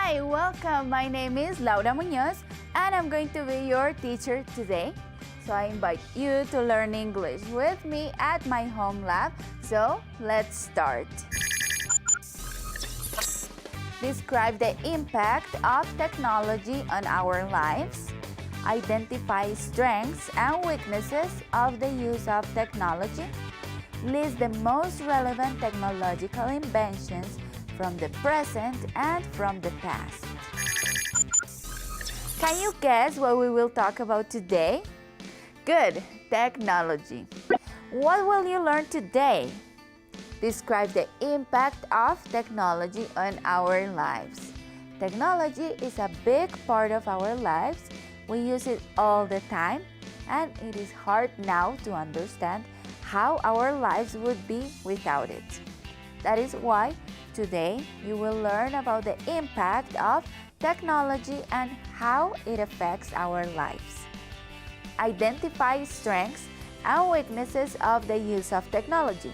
Hi, welcome. My name is Laura Muñoz and I'm going to be your teacher today. So I invite you to learn English with me at my home lab. So let's start. Describe the impact of technology on our lives. Identify strengths and weaknesses of the use of technology. List the most relevant technological inventions from the present and from the past. Can you guess what we will talk about today? Good, technology. What will you learn today? Describe the impact of technology on our lives. Technology is a big part of our lives. We use it all the time, and it is hard now to understand how our lives would be without it. That is why today you will learn about the impact of technology and how it affects our lives. Identify strengths and weaknesses of the use of technology.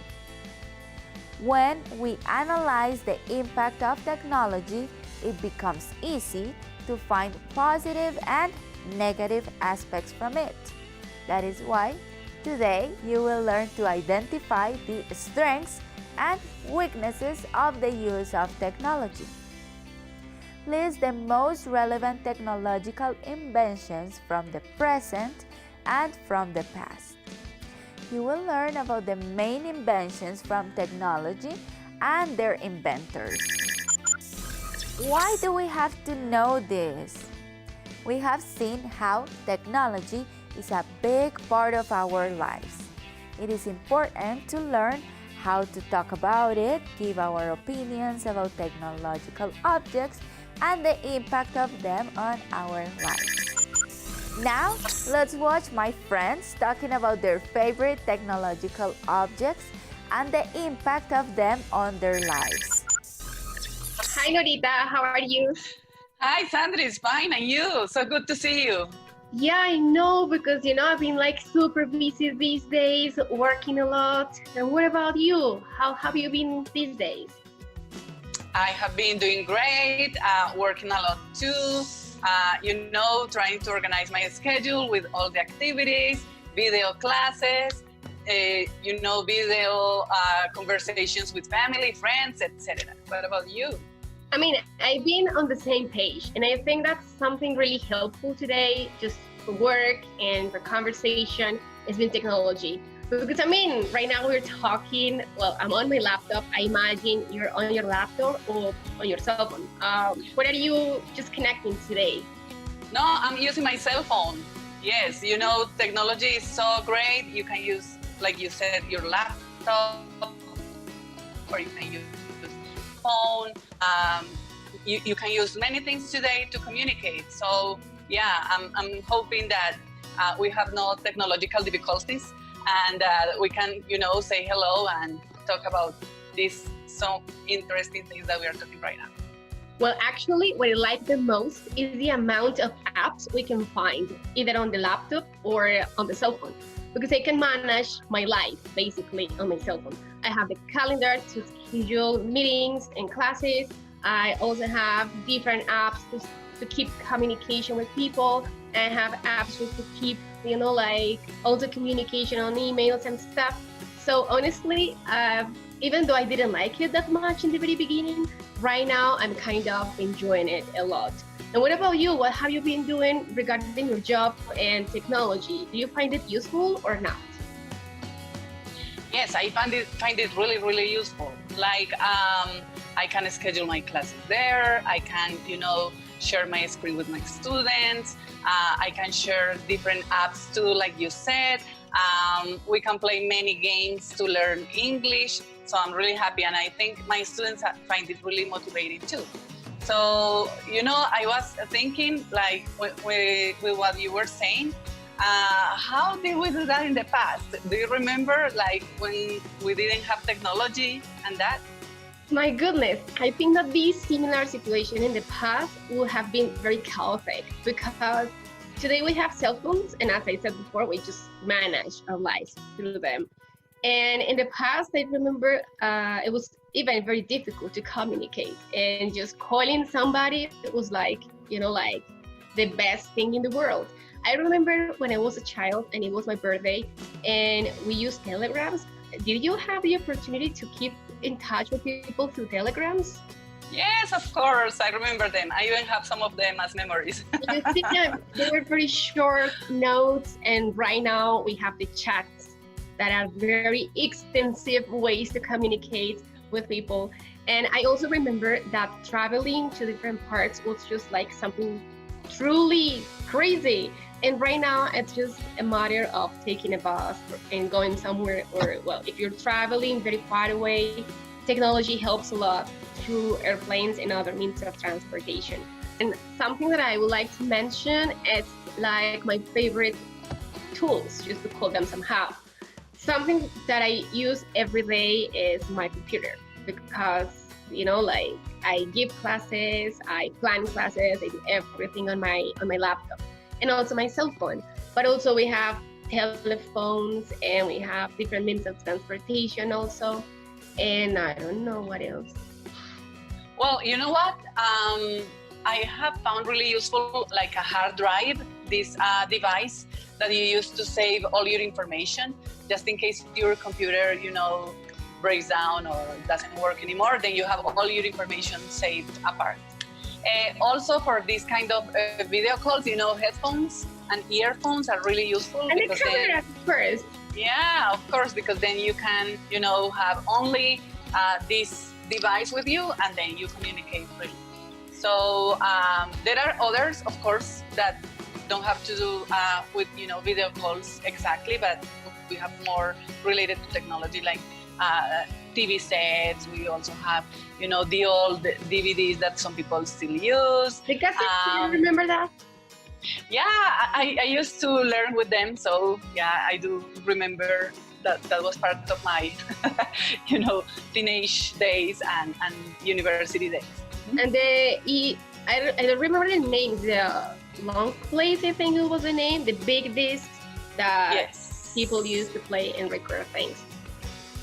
When we analyze the impact of technology, it becomes easy to find positive and negative aspects from it. That is why today you will learn to identify the strengths and weaknesses of the use of technology. List the most relevant technological inventions from the present and from the past. You will learn about the main inventions from technology and their inventors. Why do we have to know this? We have seen how technology is a big part of our lives. It is important to learn how to talk about it, give our opinions about technological objects, and the impact of them on our lives. Now, let's watch my friends talking about their favorite technological objects and the impact of them on their lives. Hi, Norita. How are you? Hi, Sandra. It's fine. And you? So good to see you. Yeah, I know because, I've been super busy these days, working a lot. And what about you? How have you been these days? I have been doing great, working a lot too. Trying to organize my schedule with all the activities, video classes, video conversations with family, friends, etc. What about you? I mean, I've been on the same page, and I think that's something really helpful today, just for work and for conversation, has been technology. Because right now we're talking, well, I'm on my laptop. I imagine you're on your laptop or on your cell phone. What are you just connecting today? No, I'm using my cell phone. Yes, technology is so great. You can use, like you said, your laptop, or you can use phone. You can use many things today to communicate. So yeah, I'm hoping that we have no technological difficulties and we can, say hello and talk about these so interesting things that we are talking right now. Well, actually, what I like the most is the amount of apps we can find, either on the laptop or on the cell phone, because I can manage my life basically on my cell phone. I have the calendar to schedule meetings and classes. I also have different apps to keep communication with people, and have apps just to keep, also communication on emails and stuff. So honestly, even though I didn't like it that much in the very beginning, right now I'm kind of enjoying it a lot. And what about you? What have you been doing regarding your job and technology? Do you find it useful or not? Yes, I find it really, really useful. I can schedule my classes there. I can, share my screen with my students. I can share different apps too, like you said. We can play many games to learn English. So I'm really happy, and I think my students find it really motivating too. So, I was thinking, with what you were saying, how did we do that in the past? Do you remember, when we didn't have technology and that? My goodness, I think that this similar situation in the past would have been very chaotic, because today we have cell phones, and as I said before, we just manage our lives through them. And in the past, I remember it was even very difficult to communicate. And just calling somebody was like, like the best thing in the world. I remember when I was a child and it was my birthday and we used telegrams. Did you have the opportunity to keep in touch with people through telegrams? Yes, of course. I remember them. I even have some of them as memories. You see them, they were very short notes, and right now we have the chats that are very extensive ways to communicate with people. And I also remember that traveling to different parts was just like something truly crazy. And right now it's just a matter of taking a bus and going somewhere, or well, if you're traveling very far away, technology helps a lot through airplanes and other means of transportation. And something that I would like to mention is like my favorite tools, just to call them somehow. Something that I use every day is my computer, because like I give classes, I plan classes, I do everything on my laptop, and also my cell phone. But also we have telephones and we have different means of transportation also. And I don't know what else. Well, you know what? I have found really useful like a hard drive, this device that you use to save all your information, just in case your computer, breaks down or doesn't work anymore, then you have all your information saved apart. Also for this kind of video calls, headphones and earphones are really useful. And the camera first. Yeah, of course, because then you can, have only this device with you, and then you communicate freely. So there are others, of course, that don't have to do with, video calls exactly, but we have more related to technology, like TV sets. We also have, the old DVDs that some people still use. The cassettes, do you remember that? Yeah, I used to learn with them, so yeah, I do remember that was part of my, teenage days and university days. And I don't remember the name, the long plays, I think it was the name, the big discs that people used to play and record things.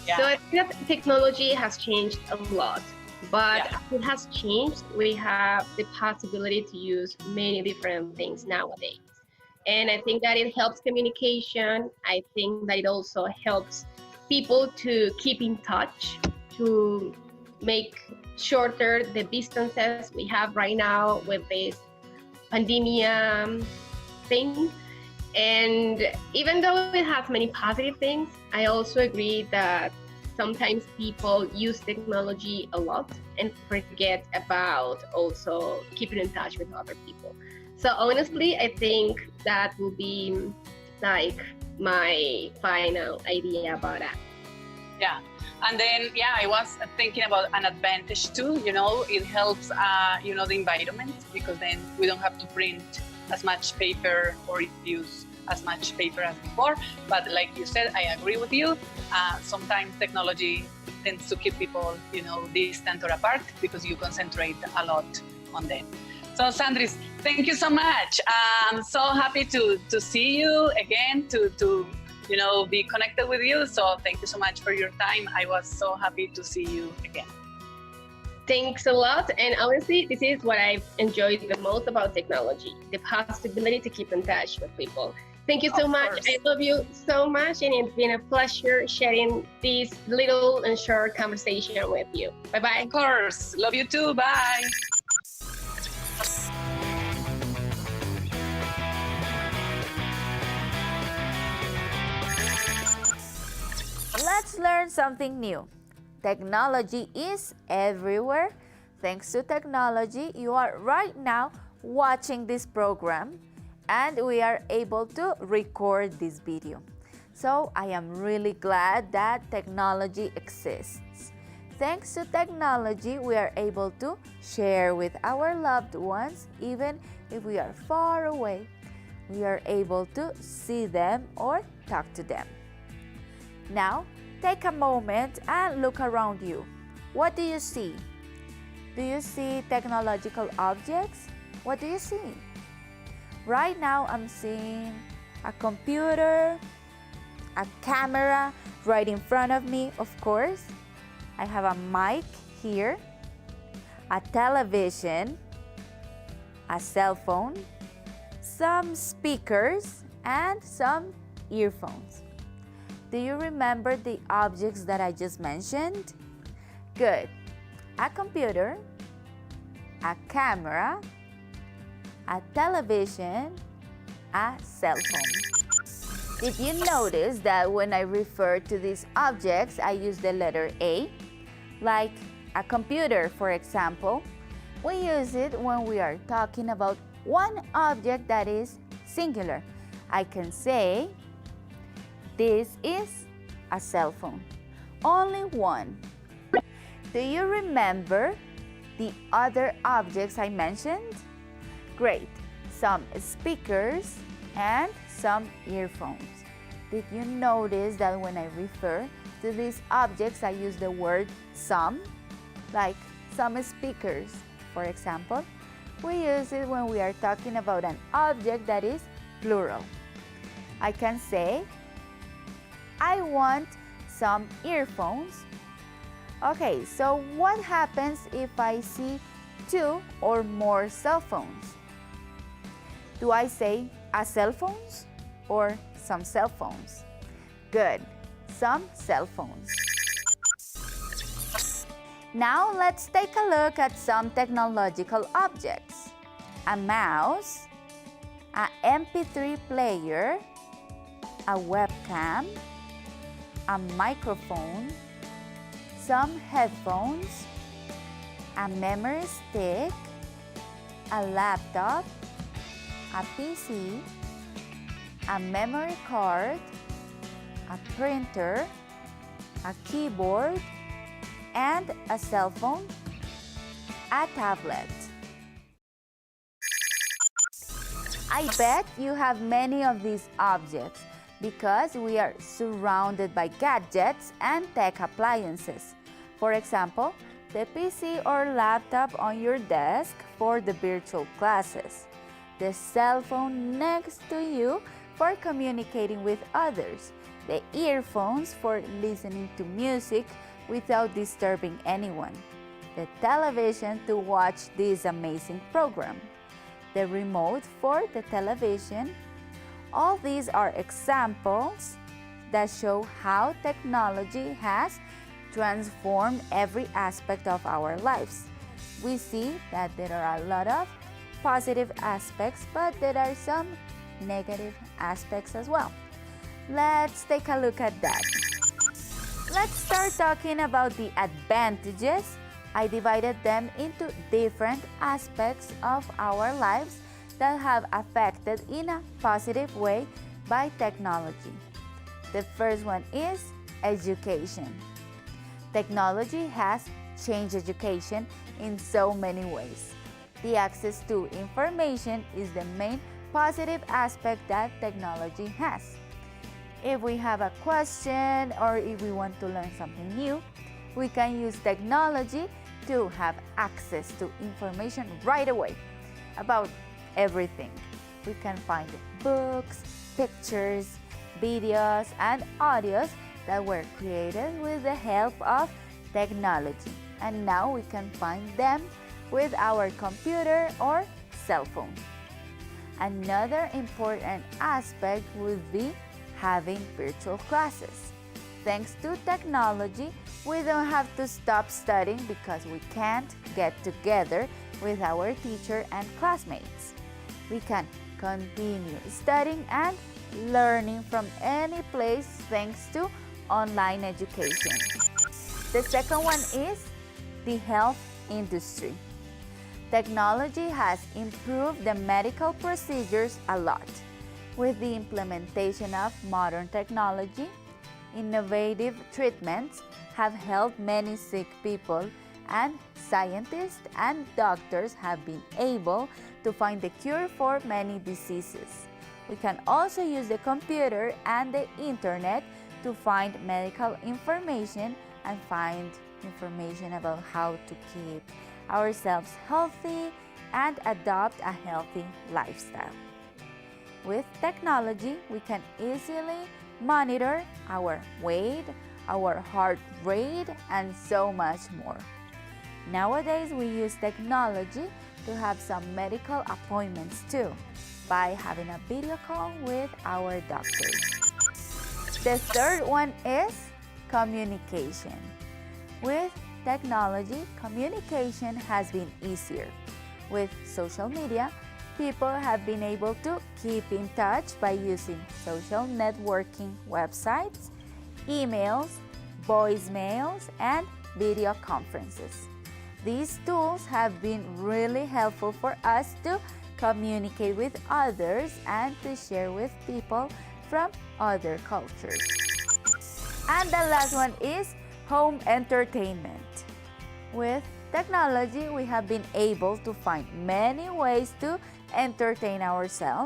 Yeah. So I think that technology has changed a lot. But as it has changed, we have the possibility to use many different things nowadays. And I think that it helps communication. I think that it also helps people to keep in touch, to make shorter the distances we have right now with this pandemia thing. And even though it has many positive things, I also agree that sometimes people use technology a lot and forget about also keeping in touch with other people. So honestly, I think that will be like my final idea about that. Yeah. And then, I was thinking about an advantage too, it helps, the environment, because then we don't have to print as much paper or use as much paper as before. But like you said, I agree with you. Sometimes technology tends to keep people, distant or apart, because you concentrate a lot on them. So Sandris, thank you so much. I'm so happy to see you again, to be connected with you. So thank you so much for your time. I was so happy to see you again. Thanks a lot. And honestly, this is what I've enjoyed the most about technology, the possibility to keep in touch with people. Thank you so much. I love you so much. And it's been a pleasure sharing this little and short conversation with you. Bye-bye. Of course. Love you too. Bye. Let's learn something new. Technology is everywhere. Thanks to technology, you are right now watching this program, and we are able to record this video. So I am really glad that technology exists. Thanks to technology, we are able to share with our loved ones, even if we are far away. We are able to see them or talk to them. Now, take a moment and look around you. What do you see? Do you see technological objects? What do you see? Right now, I'm seeing a computer, a camera right in front of me, of course. I have a mic here, a television, a cell phone, some speakers, and some earphones. Do you remember the objects that I just mentioned? Good. A computer, a camera, a television, a cell phone. Did you notice that when I refer to these objects, I use the letter A? Like a computer, for example. We use it when we are talking about one object that is singular. I can say, this is a cell phone. Only one. Do you remember the other objects I mentioned? Great. Some speakers and some earphones. Did you notice that when I refer to these objects, I use the word some? Like some speakers, for example. We use it when we are talking about an object that is plural. I can say, I want some earphones. Okay, so what happens if I see two or more cell phones? Do I say a cell phones or some cell phones? Good, some cell phones. Now let's take a look at some technological objects. A mouse, a MP3 player, a webcam, a microphone, some headphones, a memory stick, a laptop, a PC, a memory card, a printer, a keyboard, and a cell phone, a tablet. I bet you have many of these objects because we are surrounded by gadgets and tech appliances. For example, the PC or laptop on your desk for the virtual classes, the cell phone next to you for communicating with others, the earphones for listening to music without disturbing anyone, the television to watch this amazing program, the remote for the television. All these are examples that show how technology has transformed every aspect of our lives. We see that there are a lot of positive aspects, but there are some negative aspects as well. Let's take a look at that. Let's start talking about the advantages. I divided them into different aspects of our lives that have affected in a positive way by technology. The first one is education. Technology has changed education in so many ways. The access to information is the main positive aspect that technology has. If we have a question or if we want to learn something new, we can use technology to have access to information right away about everything. We can find books, pictures, videos, and audios that were created with the help of technology. And now we can find them with our computer or cell phone. Another important aspect would be having virtual classes. Thanks to technology, we don't have to stop studying because we can't get together with our teacher and classmates. We can continue studying and learning from any place thanks to online education. The second one is the health industry. Technology has improved the medical procedures a lot. With the implementation of modern technology, innovative treatments have helped many sick people, and scientists and doctors have been able to find the cure for many diseases. We can also use the computer and the internet to find medical information and find information about how to keep ourselves healthy and adopt a healthy lifestyle. With technology, we can easily monitor our weight, our heart rate, and so much more. Nowadays, we use technology to have some medical appointments too, by having a video call with our doctors. The third one is communication. With technology, communication has been easier. With social media, people have been able to keep in touch by using social networking websites, emails, voicemails, and video conferences. These tools have been really helpful for us to communicate with others and to share with people from other cultures. And the last one is home entertainment. With technology, we have been able to find many ways to entertain ourselves